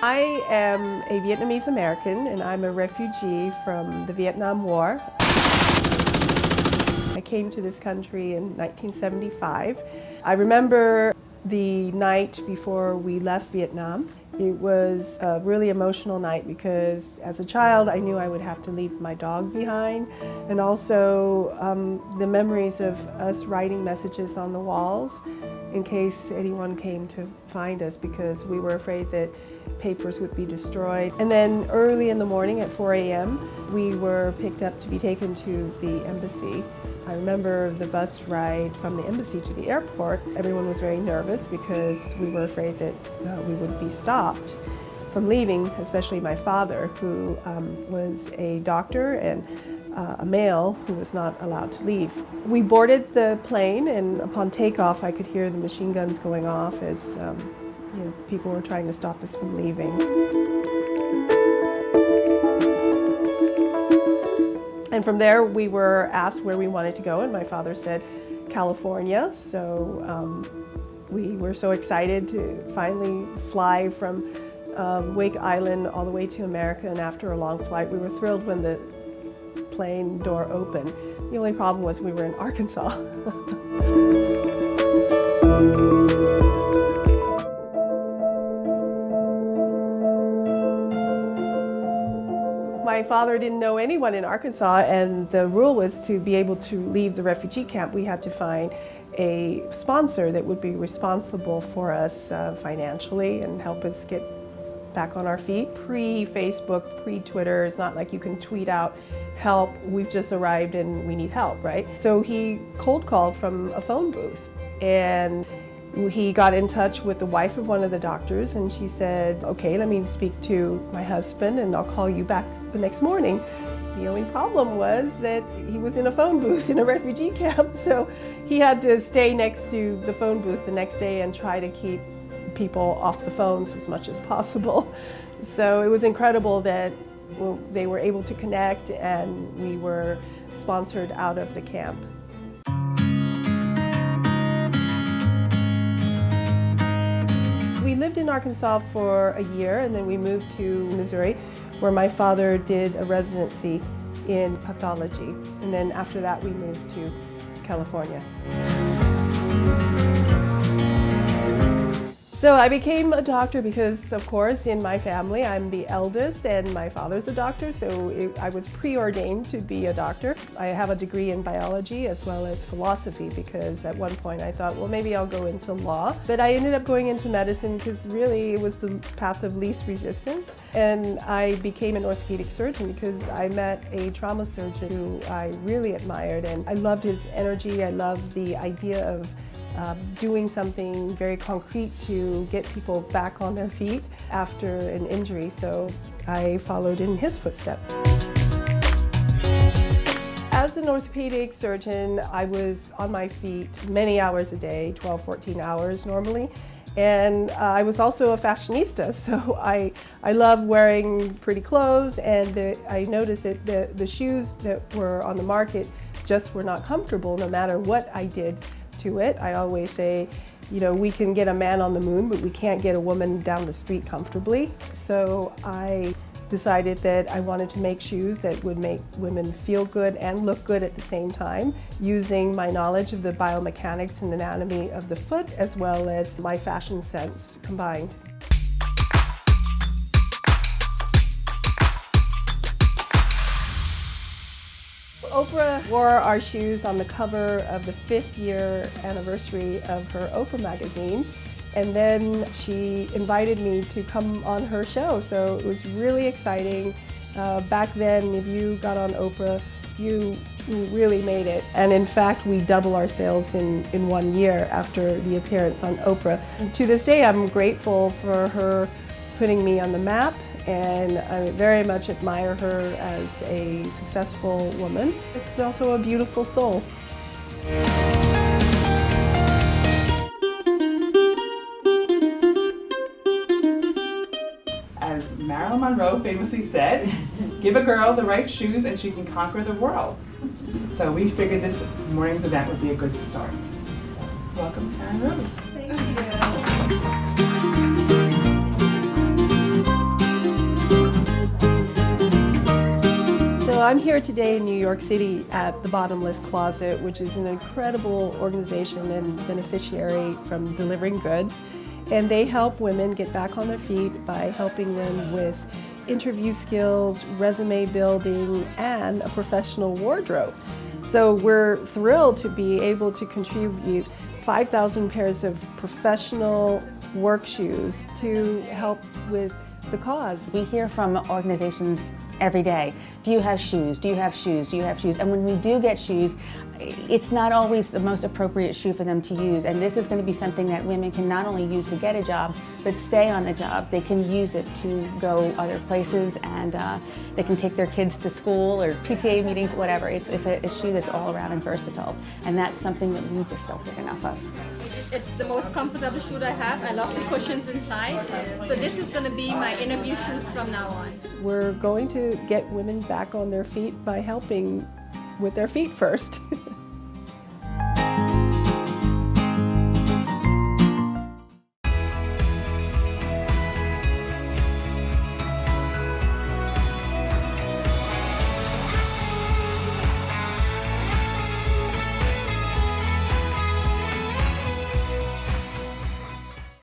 I am a Vietnamese American and I'm a refugee from the Vietnam War. I came to this country in 1975. I remember the night before we left Vietnam. It was a really emotional night because as a child I knew I would have to leave my dog behind, and also the memories of us writing messages on the walls in case anyone came to find us, because we were afraid that papers would be destroyed. And then early in the morning at 4 a.m. we were picked up to be taken to the embassy. I remember the bus ride from the embassy to the airport. Everyone was very nervous because we were afraid that we would be stopped from leaving, especially my father, who was a doctor and a male who was not allowed to leave. We boarded the plane, and upon takeoff I could hear the machine guns going off as people were trying to stop us from leaving. And from there we were asked where we wanted to go, and my father said California. So we were so excited to finally fly from Wake Island all the way to America, and after a long flight we were thrilled when the plane door opened. The only problem was we were in Arkansas. My father didn't know anyone in Arkansas, and the rule was to be able to leave the refugee camp, we had to find a sponsor that would be responsible for us financially and help us get back on our feet. Pre-Facebook, pre-Twitter, it's not like you can tweet out, help, we've just arrived and we need help, right? So he cold called from a phone booth, and he got in touch with the wife of one of the doctors, and she said, okay, let me speak to my husband and I'll call you back the next morning. The only problem was that he was in a phone booth in a refugee camp, so he had to stay next to the phone booth the next day and try to keep people off the phones as much as possible. So it was incredible that they were able to connect and we were sponsored out of the camp. We lived in Arkansas for a year, and then we moved to Missouri, where my father did a residency in pathology. And then after that we moved to California. So I became a doctor because, of course, in my family I'm the eldest and my father's a doctor, so I was preordained to be a doctor. I have a degree in biology as well as philosophy, because at one point I thought, well, maybe I'll go into law. But I ended up going into medicine because really it was the path of least resistance. And I became an orthopedic surgeon because I met a trauma surgeon who I really admired, and I loved his energy. I loved the idea of doing something very concrete to get people back on their feet after an injury, so I followed in his footsteps. As an orthopedic surgeon, I was on my feet many hours a day, 12, 14 hours normally, and I was also a fashionista, so I love wearing pretty clothes, and I noticed that the shoes that were on the market just were not comfortable no matter what I did to it. I always say, we can get a man on the moon, but we can't get a woman down the street comfortably. So I decided that I wanted to make shoes that would make women feel good and look good at the same time, using my knowledge of the biomechanics and anatomy of the foot as well as my fashion sense combined. Oprah wore our shoes on the cover of the 5th year anniversary of her Oprah magazine, and then she invited me to come on her show, so it was really exciting. Back then, if you got on Oprah, you really made it, and in fact we doubled our sales in 1 year after the appearance on Oprah. And to this day I'm grateful for her putting me on the map, and I very much admire her as a successful woman. She's also a beautiful soul. As Marilyn Monroe famously said, give a girl the right shoes and she can conquer the world. So we figured this morning's event would be a good start. So, welcome, Taryn Rose. Thank you. Well, I'm here today in New York City at the Bottomless Closet, which is an incredible organization and beneficiary from delivering goods. And they help women get back on their feet by helping them with interview skills, resume building, and a professional wardrobe. So we're thrilled to be able to contribute 5,000 pairs of professional work shoes to help with the cause. We hear from organizations every day, do you have shoes? Do you have shoes? Do you have shoes? And when we do get shoes, it's not always the most appropriate shoe for them to use. And this is going to be something that women can not only use to get a job, but stay on the job. They can use it to go other places, and they can take their kids to school or PTA meetings, whatever. It's a shoe that's all around and versatile. And that's something that we just don't get enough of. It's the most comfortable shoe I have. I love the cushions inside. So this is going to be my interview shoes from now on. We're going to get women back on their feet by helping with their feet first.